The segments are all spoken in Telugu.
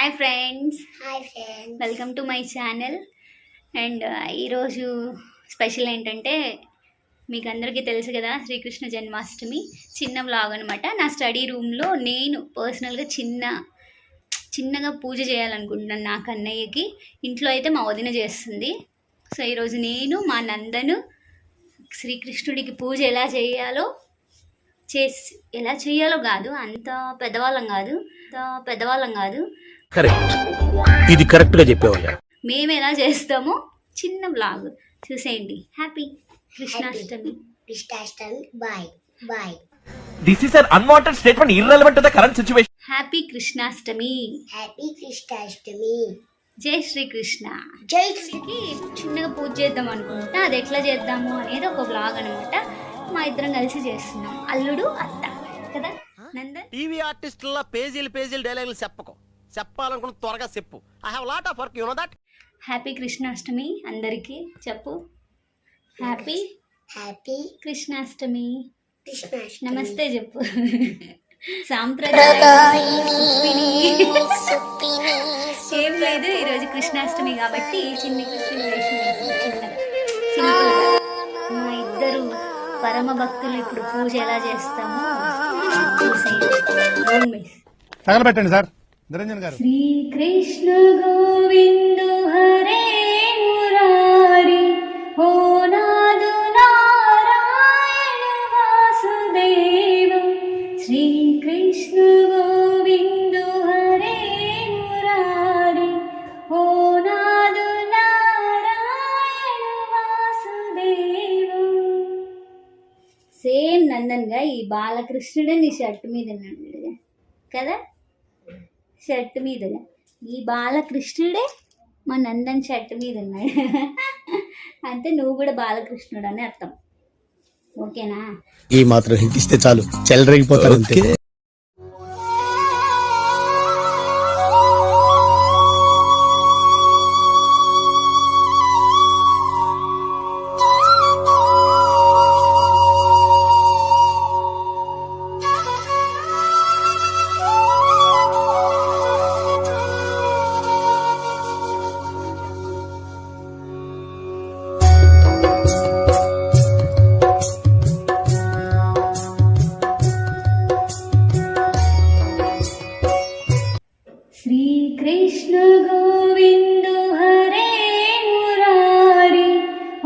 Hi friends, welcome to my channel. And ఈరోజు స్పెషల్ ఏంటంటే మీకు అందరికీ తెలుసు కదా, శ్రీకృష్ణ జన్మాష్టమి చిన్న వ్లాగ్ అనమాట. నా స్టడీ రూమ్లో నేను పర్సనల్గా చిన్నగా పూజ చేయాలనుకుంటున్నాను నా కన్నయ్యకి. ఇంట్లో అయితే మా వదిన చేస్తుంది. సో ఈరోజు నేను మా నందను శ్రీకృష్ణుడికి పూజ ఎలా చేయాలో కాదు, అంత పెద్దవాళ్ళం కాదు. కరెక్ట్, ఇది కరెక్ట్ గా చెప్పావయ్యా. మేము ఎలా చేస్తామో చిన్న బ్లాగ్ చూసేయండి. Happy Krishnashtami. Bye. This is an unwanted statement, irrelevant to the current situation. Happy Krishnashtami. Jai Shrikrishna. చిన్నగా పూజ చేద్దాం అనుకుంటా. అది ఎట్లా చేద్దాము అనేది ఒక బ్లాగ్ అనమాట. మా ఇద్దరం కలిసి చేస్తున్నాం, అల్లుడు అత్త కదా. నందన్ టీవీ ఆర్టిస్టుల పేజీలు డైలాగులు చెప్పాలనుకున్న త్వరగా చెప్పు. I have lot of work, you know that. Happy Krishnashtami అందరికీ చెప్పు. హ్యాపీ కృష్ణాష్టమి. నమస్తే చెప్పు. ఏం లేదు, ఈరోజు కృష్ణాష్టమి కాబట్టి చిన్ని కృష్ణుని వేషం సింపుల్గా. మా ఇద్దరు పరమ భక్తులు ఇప్పుడు పూజ ఎలా చేస్తామో తగలబెట్టండి సార్ నిరంజన్ గారు. శ్రీకృష్ణ గోవింద హరే మురారి, ఓ నాదు నారాయణ వాసుదేవ. శ్రీకృష్ణ గోవింద హరే మురారి, ఓ నాదు నారాయణ వాసుదేవ. సేమ్ నందన్గా ఈ బాలకృష్ణుడే నీ షర్ట్ మీద ఉన్నాడు కదా, షర్ట్ మీదగా ఈ బాలకృష్ణుడే మా నందన్ షర్ట్ మీద ఉన్నాడు. అంటే నువ్వు కూడా బాలకృష్ణుడు అని అర్థం. ఓకేనా? ఈ మాత్రం హింటిస్తే చాలు, చెలరేగిపోతారు అంతే. శ్రీకృష్ణ గోవింద హరే మురారి,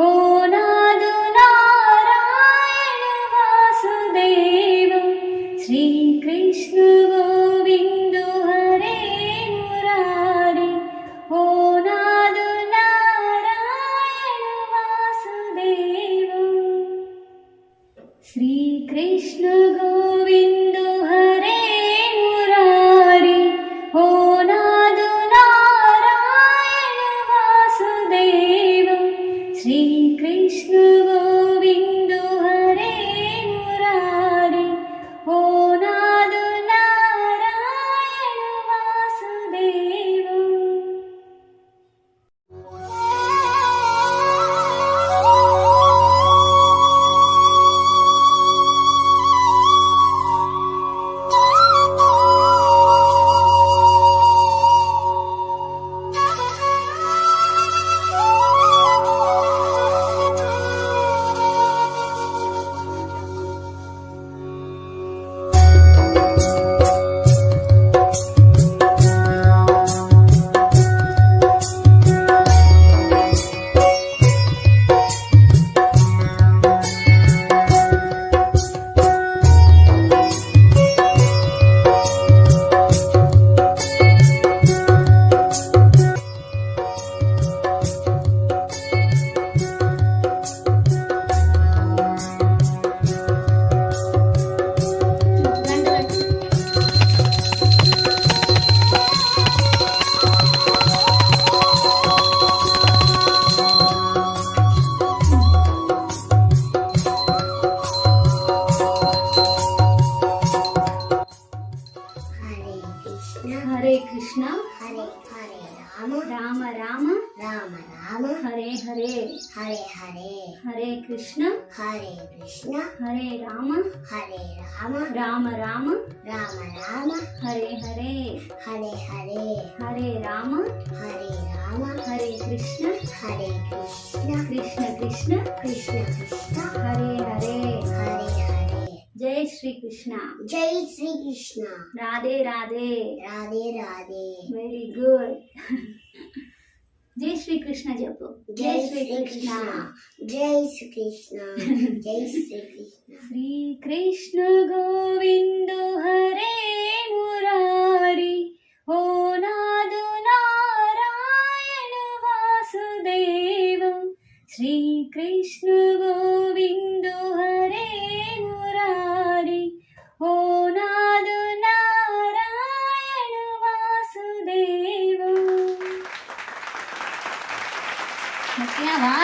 ఓ నాదు నారాయణ వాసుదేవ. శ్రీకృష్ణ గోవింద హరే మురారి, ఓ నాదు నారాయణ వాసుదేవ. శ్రీకృష్ణ గోవింద హరే మురారి, ఓ నాదు నారాయణ వాసుదేవ. శ్రీకృష్ణ గోవింద హరే మురారి, ఓ నాదు నారాయణ వాసుదేవ. హరే కృష్ణ హరే రామ రామ రామ రామ రామ హరే హరే హరే హరే హరే కృష్ణ హరే కృష్ణ హరే రామ హరే రామ రామ రామ రామ రామ హరే హరే హరే హరే హరే రామ హరే రామ హరే కృష్ణ హరే కృష్ణ కృష్ణ కృష్ణ కృష్ణ కృష్ణ హరే హరే హరే హరే జై శ్రీకృష్ణ జై శ్రీ కృష్ణ రాధే రాధే రాధే రాధే వెరీ గుడ్ జై శ్రీకృష్ణ చెప్పు జై శ్రీ కృష్ణ జై శ్రీ కృష్ణ జై శ్రీ కృష్ణ శ్రీకృష్ణ గోవింద హరే మురారి ఓ నాదు నారాయణ వాసుదేవ శ్రీకృష్ణ గోవింద హరే మురారి ఓ నాదు నారాయణ వాసుదేవ. నచ్చావా?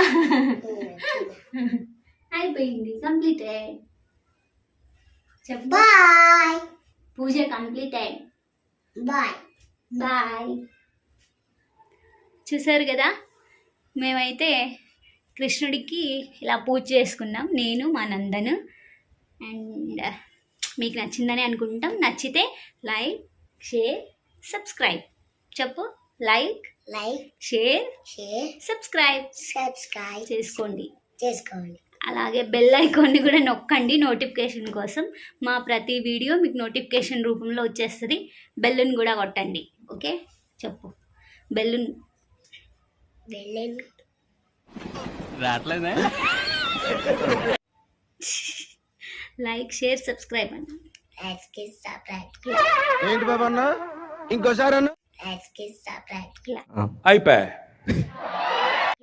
అయిపోయింది, కంప్లీటెడ్. చెప్పు. Bye puja completed. Bye bye. చూసారు కదా, మేమైతే కృష్ణుడికి ఇలా పూజ చేసుకున్నాం, నేను మా నందను. అండ్ మీకు నచ్చిందని అనుకుంటాం. నచ్చితే లైక్, షేర్, సబ్స్క్రైబ్. చెప్పు. Like, like share, share subscribe subscribe చేసుకోండి. చేసుకోండి. అలాగే బెల్ ఐకాన్ని కూడా నొక్కండి నోటిఫికేషన్ కోసం. మా ప్రతి వీడియో మీకు నోటిఫికేషన్ రూపంలో వచ్చేస్తుంది. బెల్లుని కూడా కొట్టండి. ఓకే, చెప్పు. బెల్లుని వెళ్ళండి. రావట్లేదా? లైక్, షేర్, సబ్స్క్రైబ్ అండి. Like kiss subscribe. ఏంటి బాబా అన్న, ఇంకోసారి అన్న. Like kiss subscribe. అయిపోయా.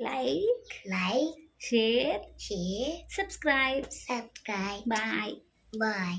Like, like share, share subscribe. Subscribe. Bye. Bye.